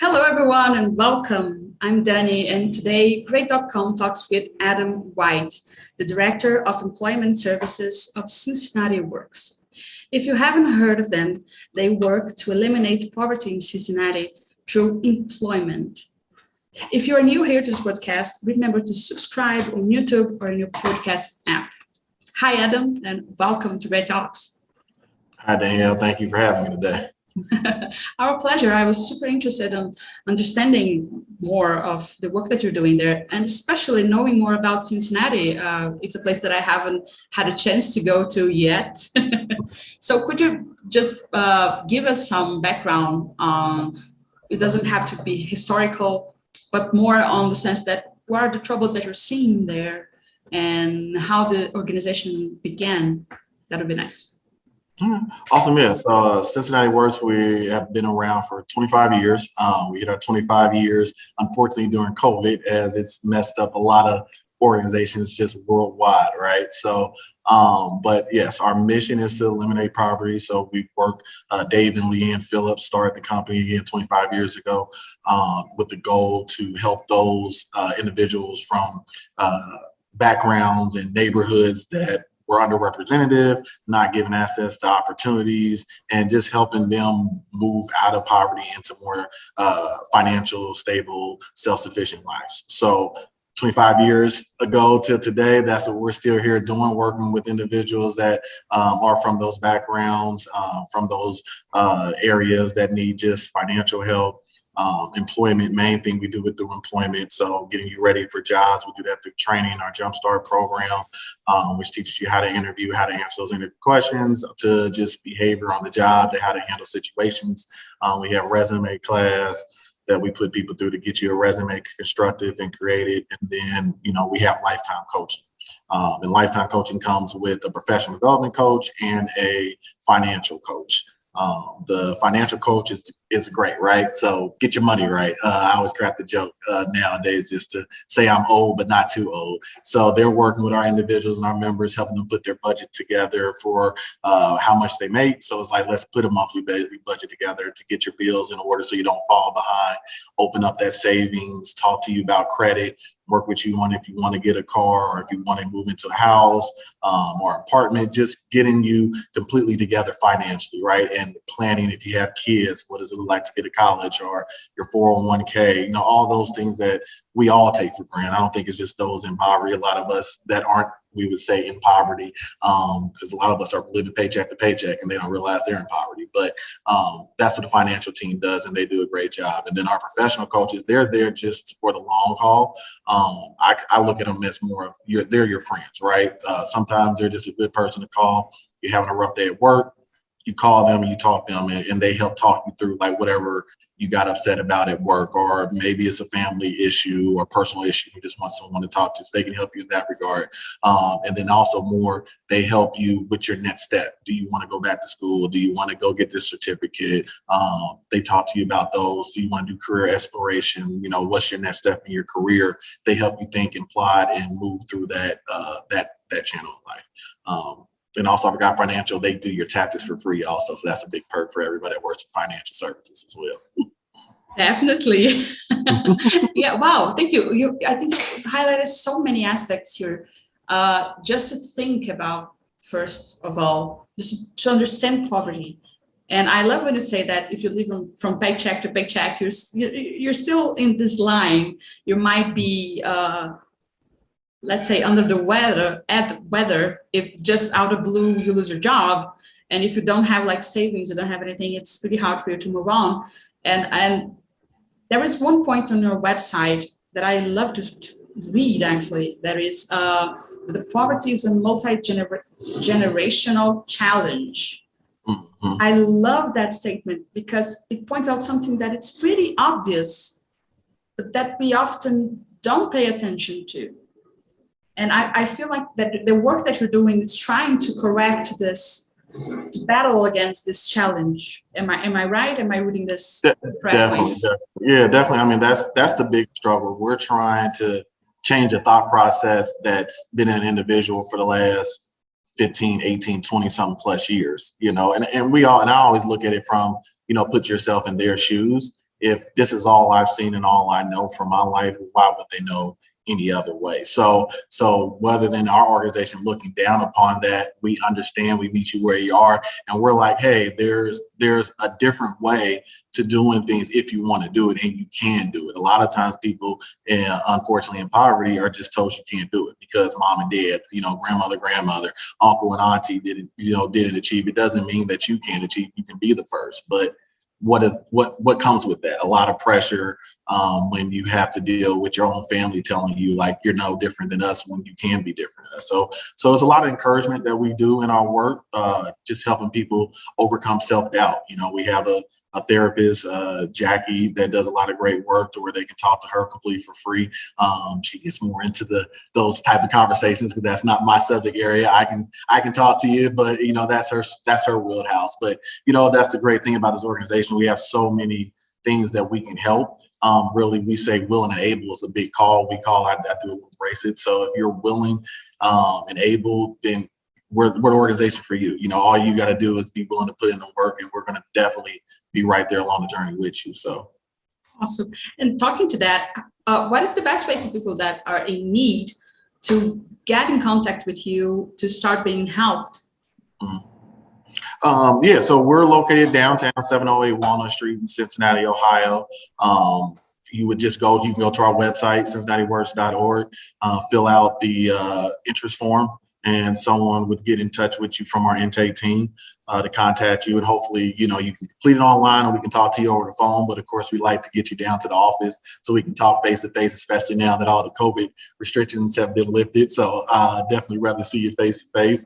Hello, everyone, and welcome. I'm Danny, and today Great.com talks with Adam White, the Director of Employment Services of Cincinnati Works. If you haven't heard of them, they work to eliminate poverty in Cincinnati through employment. If you are new here to this podcast, remember to subscribe on YouTube or in your podcast app. Hi, Adam, and welcome to Great Talks. Hi, Danielle. Thank you for having me today. Our pleasure. I was super interested in understanding more of the work that you're doing there, and especially knowing more about Cincinnati. It's a place that I haven't had a chance to go to yet. So could you just give us some background on, it doesn't have to be historical, but more on the sense that what are the troubles that you're seeing there and how the organization began? That would be nice. Awesome. Yeah. So Cincinnati Works, we have been around for 25 years. We hit our 25 years, unfortunately, during COVID, as it's messed up a lot of organizations just worldwide, right? So, but yes, our mission is to eliminate poverty. So we work, Dave and Leanne Phillips started the company again 25 years ago with the goal to help those individuals from backgrounds and neighborhoods that were underrepresented, not given access to opportunities, and just helping them move out of poverty into more financial, stable, self-sufficient lives. So 25 years ago till today, that's what we're still here doing, working with individuals that are from those backgrounds, from those areas that need just financial help. Employment, main thing we do it through employment. So getting you ready for jobs, we do that through training, our Jumpstart program, which teaches you how to interview, how to answer those interview questions, to just behavior on the job, to how to handle situations. We have resume class that we put people through to get you a resume constructive and created. And then, we have lifetime coaching. And lifetime coaching comes with a professional development coach and a financial coach. The financial coach is great, right? So get your money right. I always crack the joke nowadays just to say I'm old, but not too old. So they're working with our individuals and our members, helping them put their budget together for how much they make. So it's like, let's put a monthly budget together to get your bills in order so you don't fall behind, open up that savings, talk to you about credit, work with you on if you want to get a car or if you want to move into a house or apartment, just getting you completely together financially, right? And planning if you have kids, what does it look like to get to college, or your 401k, all those things that we all take for granted. I don't think it's just those in poverty. A lot of us that aren't, we would say, in poverty, because a lot of us are living paycheck to paycheck and they don't realize they're in poverty. But that's what the financial team does, and they do a great job. And then our professional coaches, they're there just for the long haul. I look at them as more of they're your friends, right? Sometimes they're just a good person to call. You're having a rough day at work, you call them and you talk to them, and they help talk you through like whatever you got upset about at work, or maybe it's a family issue or personal issue. You just want someone to talk to, so they can help you in that regard. And then also they help you with your next step. Do you want to go back to school? Do you want to go get this certificate? They talk to you about those. Do you want to do career exploration? What's your next step in your career? They help you think and plot and move through that channel of life. And also, I forgot financial, they do your taxes for free also. So that's a big perk for everybody that works for financial services as well. Definitely. Yeah, wow, thank you. I think you highlighted so many aspects here. Just to think about, first of all, just to understand poverty. And I love when you say that if you live from paycheck to paycheck, you're still in this line. You might be let's say under the weather, if just out of blue you lose your job, and if you don't have like savings, you don't have anything, it's pretty hard for you to move on. And there is one point on your website that I love to read, actually. There is the poverty is a multi-generational challenge. Mm-hmm. I love that statement because it points out something that it's pretty obvious, but that we often don't pay attention to. And I feel like that the work that you're doing is trying to correct this, to battle against this challenge. Am I right? Am I reading this correctly? Definitely. Yeah, definitely. I mean, that's the big struggle. We're trying to change a thought process that's been an individual for the last 15, 18, 20 something plus years, and we all, and I always look at it from, put yourself in their shoes. if this is all I've seen and all I know from my life, why would they know any other way? So rather than our organization looking down upon that, we understand, we meet you where you are, and we're like, hey, there's a different way to doing things if you want to do it, and you can do it. A lot of times people, unfortunately in poverty, are just told you can't do it because mom and dad, grandmother, uncle and auntie didn't achieve. It doesn't mean that you can't achieve. You can be the first, but what comes with that? A lot of pressure, when you have to deal with your own family telling you like you're no different than us when you can be different than us. So it's a lot of encouragement that we do in our work, just helping people overcome self-doubt. We have a therapist, Jackie, that does a lot of great work to where they can talk to her completely for free. She gets more into those type of conversations because that's not my subject area. I can talk to you, but that's her wheelhouse. But that's the great thing about this organization. We have so many things that we can help. Really, we say willing and able is a big call. I do embrace it. So if you're willing and able, then we're the organization for you. All you got to do is be willing to put in the work, and we're going to definitely be right there along the journey with you. So awesome. And talking to that, what is the best way for people that are in need to get in contact with you to start being helped? So we're located downtown, 708 Walnut Street in Cincinnati, Ohio. You can go to our website, cincinnatiworks.org, fill out the interest form, and someone would get in touch with you from our intake team to contact you. And hopefully, you can complete it online, or we can talk to you over the phone. But of course, we like to get you down to the office so we can talk face to face, especially now that all the COVID restrictions have been lifted. So definitely rather see you face to face.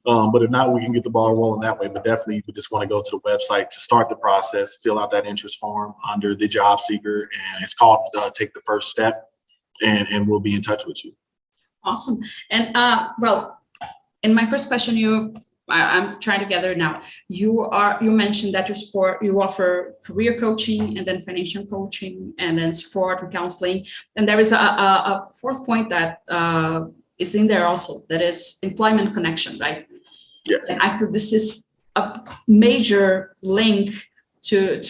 But if not, we can get the ball rolling that way. But definitely, you just want to go to the website to start the process, fill out that interest form under the job seeker, and it's called Take the First Step, and we'll be in touch with you. Awesome. And in my first question, I'm trying to gather now. You mentioned that you offer career coaching and then financial coaching and then support and counseling. And there is a fourth point that it's in there also, that is employment connection, right? Yeah. And I feel this is a major link to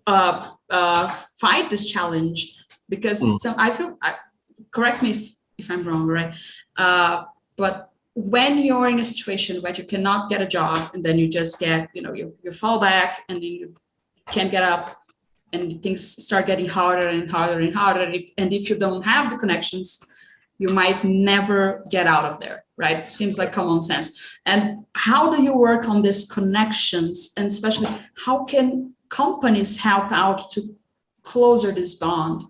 fight this challenge, because I feel, correct me if I'm wrong, right? But when you're in a situation where you cannot get a job, and then you just get, you fall back, and then you can't get up, and things start getting harder and harder and harder. And if you don't have the connections, you might never get out of there, right? Seems like common sense. And how do you work on these connections? And especially, how can companies help out to closer this bond?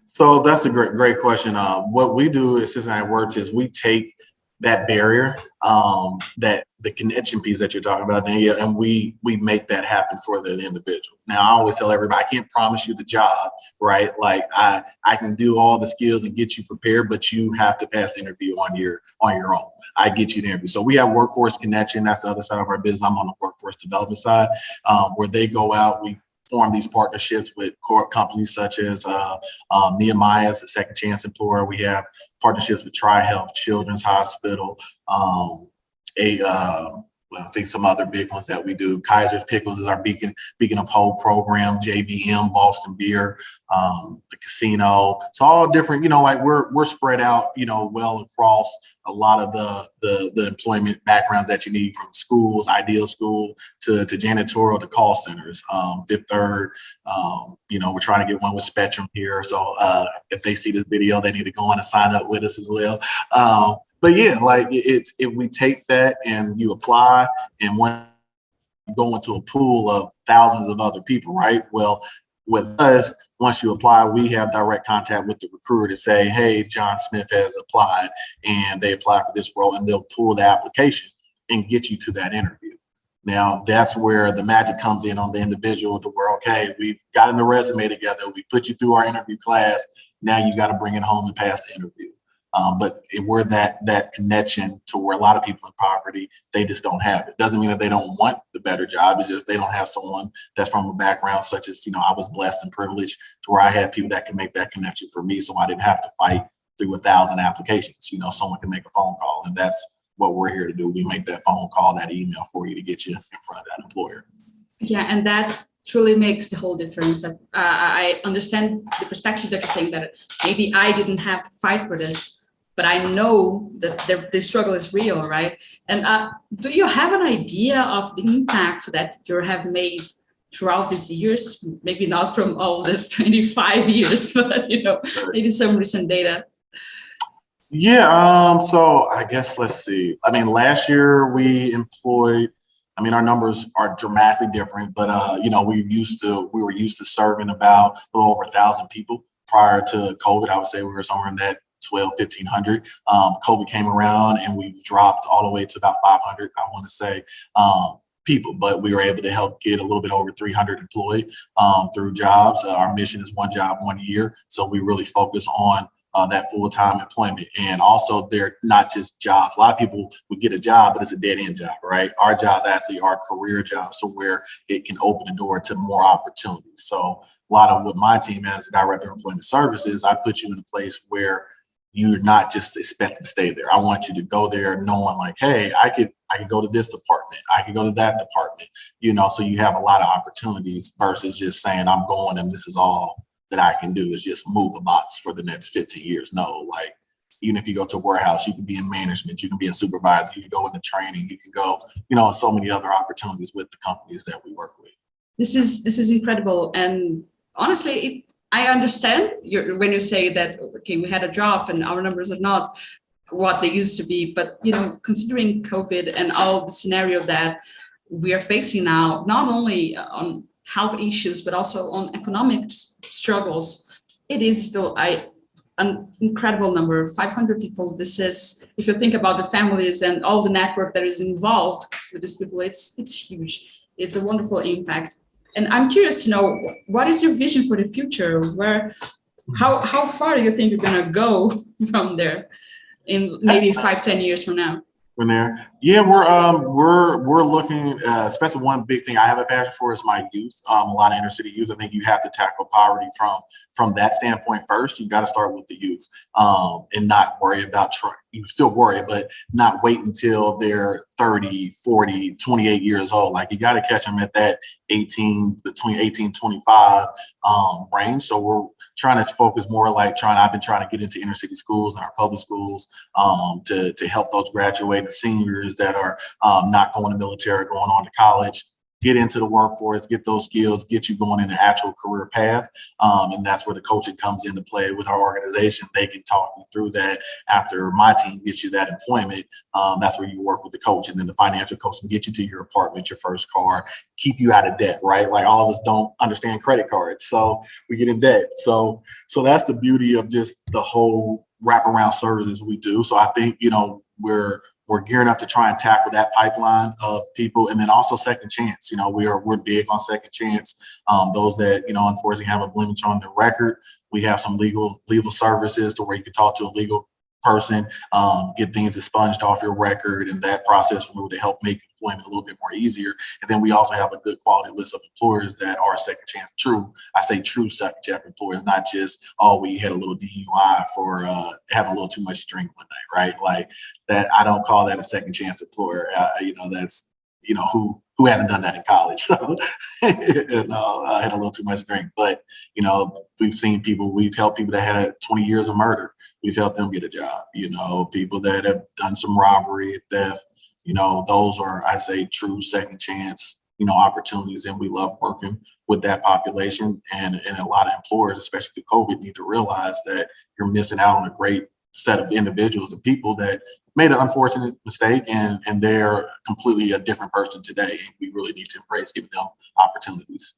So that's a great question. What we do at Cincinnati Works is we take that barrier, that the connection piece that you're talking about, and we make that happen for the individual. Now, I always tell everybody, I can't promise you the job, right? Like I can do all the skills and get you prepared, but you have to pass the interview on your own. I get you the interview. So we have workforce connection. That's the other side of our business. I'm on the workforce development side, where they go out. We form these partnerships with core companies such as Nehemiah as a second chance employer. We have partnerships with Tri-Health, Children's Hospital, I think some other big ones that we do. Kaiser's Pickles is our Beacon of Hope program, JBM, Boston Beer, the casino. So all different, we're spread out, well across a lot of the employment backgrounds that you need, from schools, Ideal School to janitorial to call centers, Fifth Third. We're trying to get one with Spectrum here. So if they see this video, they need to go on and sign up with us as well. But yeah, if we take that and you apply, and when you go into a pool of thousands of other people, right? Well, with us, once you apply, we have direct contact with the recruiter to say, hey, John Smith has applied, and they apply for this role, and they'll pull the application and get you to that interview. Now, that's where the magic comes in on the individual, to where, okay, we've gotten the resume together, we put you through our interview class, now you got to bring it home and pass the interview. But we're that connection to where a lot of people in poverty, they just don't have it. Doesn't mean that they don't want the better job. It's just they don't have someone that's from a background such as, I was blessed and privileged to where I had people that can make that connection for me, so I didn't have to fight through 1,000 applications. Someone can make a phone call, and that's what we're here to do. We make that phone call, that email for you to get you in front of that employer. Yeah, and that truly makes the whole difference. I understand the perspective that you're saying, that maybe I didn't have to fight for this, but I know that the struggle is real, right? And do you have an idea of the impact that you have made throughout these years? Maybe not from all the 25 years, but maybe some recent data. Yeah, so I guess let's see. I mean, last year we employed, I mean, our numbers are dramatically different, but we were used to serving about a little over 1,000 people prior to COVID. I would say we were somewhere in that 1,500. COVID came around and we've dropped all the way to about 500, I want to say, people, but we were able to help get a little bit over 300 employed through jobs. Our mission is one job, 1 year. So we really focus on that full-time employment. And also they're not just jobs. A lot of people would get a job, but it's a dead end job, right? Our jobs actually are career jobs, so where it can open the door to more opportunities. So a lot of what my team as the director of employment services, I put you in a place where you're not just expected to stay there. I want you to go there knowing like, hey, I could go to this department, I could go to that department, so you have a lot of opportunities versus just saying I'm going and this is all that I can do is just move a box for the next 15 years. No, like even if you go to a warehouse, you can be in management, you can be a supervisor, you can go into training, you can go, so many other opportunities with the companies that we work with. This is incredible. And honestly, I understand when you say that, okay, we had a drop and our numbers are not what they used to be, but considering COVID and all the scenario that we are facing now, not only on health issues, but also on economic struggles, it is still an incredible number, 500 people. This is, if you think about the families and all the network that is involved with these people, it's huge. It's a wonderful impact. And I'm curious to know, what is your vision for the future? How far do you think you're gonna go from there in maybe 5-10 years from now? From there, yeah, we're looking, especially one big thing I have a passion for is my youth. A lot of inner city youth. I think you have to tackle poverty from that standpoint first. You got to start with the youth, and not worry about you still worry, but not wait until they're 30, 40, 28 years old. Like you got to catch them at that between 18, 25 range. So we're trying to focus more I've been trying to get into inner city schools and our public schools to help those graduating seniors that are not going to military, going on to college, get into the workforce, get those skills, get you going in an actual career path. And that's where the coaching comes into play with our organization. They can talk you through that after my team gets you that employment. That's where you work with the coach, and then the financial coach can get you to your apartment, your first car, keep you out of debt, right? Like all of us don't understand credit cards, so we get in debt. So that's the beauty of just the whole wraparound services we do. So I think, we're gearing up to try and tackle that pipeline of people, and then also second chance. We're big on second chance. Those that unfortunately have a blemish on their record, we have some legal services to where you can talk to a legal person, get things expunged off your record, and that process will to help make employment a little bit more easier. And then we also have a good quality list of employers that are second chance true second chance employers, not just, oh, we had a little DUI for having a little too much drink one night, right? Like that, I don't call that a second chance employer. That's who hasn't done that in college. So I had a little too much drink, but we've helped people that had 20 years of murder. We've helped them get a job. People that have done some robbery, theft. Those are, I say, true second chance opportunities, and we love working with that population. And a lot of employers, especially through COVID, need to realize that you're missing out on a great set of individuals and people that made an unfortunate mistake, and they're completely a different person today. And we really need to embrace giving them opportunities.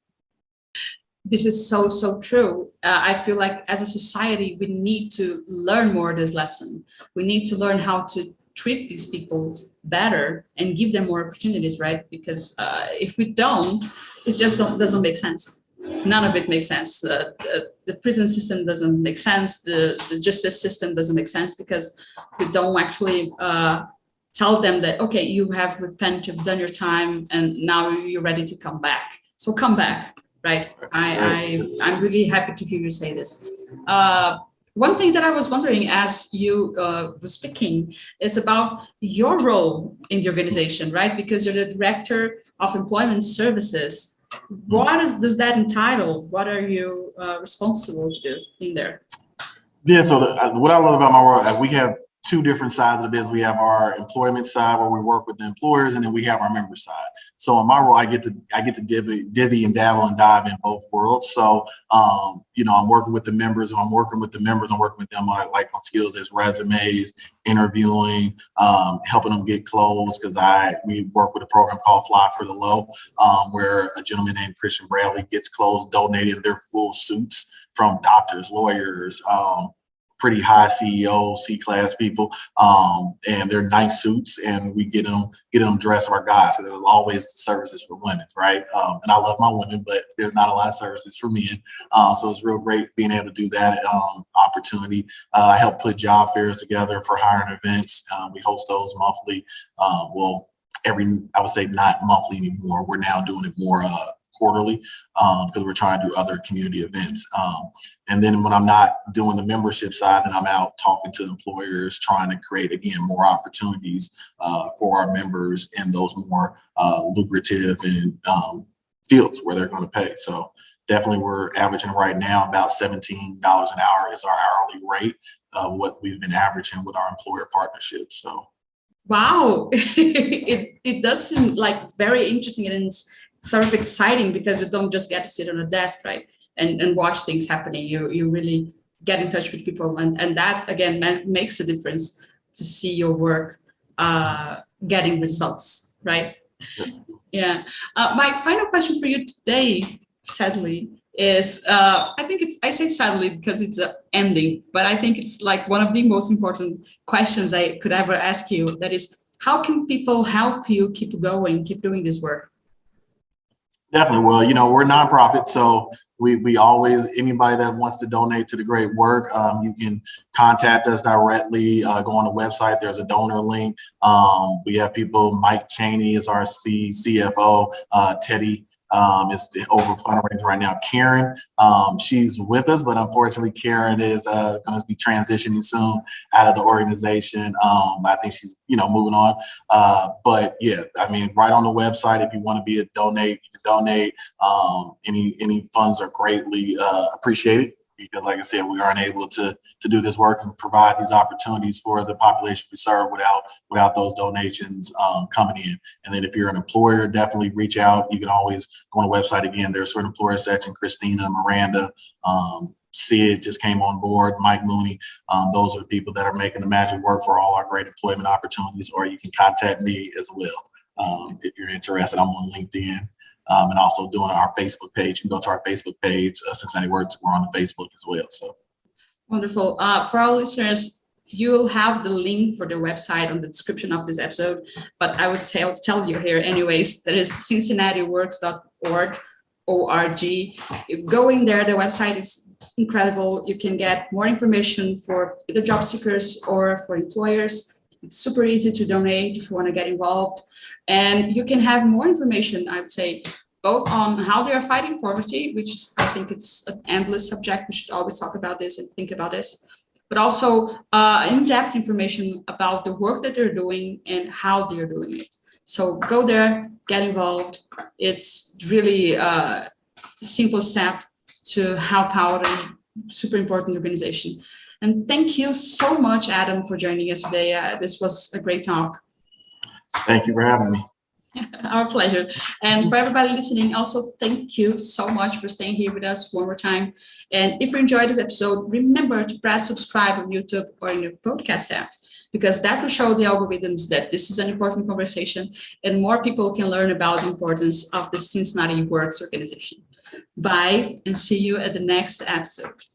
This is so true. I feel like as a society, we need to learn more of this lesson. We need to learn how to treat these people better and give them more opportunities, right? Because if we don't, it just doesn't make sense. None of it makes sense. The prison system doesn't make sense. The justice system doesn't make sense, because we don't actually tell them that, okay, you have repented, you've done your time, and now you're ready to come back. So come back, right? I'm really happy to hear you say this. One thing that I was wondering as you were speaking is about your role in the organization, right? Because you're the director of employment services. What does that entitle? What are you responsible to do in there? Yeah, so what I love about my role, we have two different sides of the business. We have our employment side where we work with the employers, and then we have our member side. So in my role, I get to divvy and dabble and dive in both worlds. So I'm working with the members. I'm working with them on on skills as resumes, interviewing, helping them get closed, because we work with a program called Fly for the Low, where a gentleman named Christian Bradley gets closed, donating their full suits from doctors, lawyers, pretty high CEOs, C-class people, and they're nice suits, and we get them dressed for our guys. So there was always services for women, right? And I love my women, but there's not a lot of services for men. So it's real great being able to do that opportunity. I help put job fairs together for hiring events. We host those monthly. I would say not monthly anymore. We're now doing it more quarterly, because we're trying to do other community events. And then when I'm not doing the membership side, then I'm out talking to employers, trying to create, again, more opportunities for our members in those more lucrative and fields where they're going to pay. So definitely we're averaging right now about $17 an hour is our hourly rate of what we've been averaging with our employer partnerships. So. Wow, it does seem like very interesting, and it's sort of exciting because you don't just get to sit on a desk, right, and watch things happening. You really get in touch with people, and that again makes a difference to see your work getting results, right? Yeah. My final question for you today, sadly, is I say sadly because it's an ending, but I think it's like one of the most important questions I could ever ask you. That is, how can people help you keep going, keep doing this work? Definitely. Well, we're a nonprofit, so we always, anybody that wants to donate to the great work, you can contact us directly. Go on the website. There's a donor link. We have people. Mike Cheney is our CFO. Teddy is over fundraising right now. Karen, she's with us, but unfortunately, Karen is going to be transitioning soon out of the organization. I think she's moving on. But yeah, I mean, right on the website, if you want to be a donate, you can donate. Any funds are greatly appreciated, because like I said, we aren't able to do this work and provide these opportunities for the population we serve without those donations coming in. And then if you're an employer, definitely reach out. You can always go on the website. Again, there's an employer section. Christina, Miranda, Sid just came on board, Mike Mooney. Those are the people that are making the magic work for all our great employment opportunities. Or you can contact me as well if you're interested. I'm on LinkedIn. And also doing our Facebook page. You can go to our Facebook page, Cincinnati Works. We're on the Facebook as well. So wonderful. For our listeners, you'll have the link for the website on the description of this episode. But I would tell you here anyways, that is cincinnatiworks.org. Going there, the website is incredible. You can get more information for either job seekers or for employers. It's super easy to donate if you want to get involved. And you can have more information, I would say, both on how they are fighting poverty, which is, I think it's an endless subject. We should always talk about this and think about this, but also in-depth information about the work that they're doing and how they're doing it. So go there, get involved. It's really a simple step to help out a super important organization. And thank you so much, Adam, for joining us today. This was a great talk. Thank you for having me. Our pleasure. And for everybody listening, also thank you so much for staying here with us one more time. And if you enjoyed this episode, remember to press subscribe on YouTube or in your podcast app, because that will show the algorithms that this is an important conversation and more people can learn about the importance of the Cincinnati Works organization. Bye, and see you at the next episode.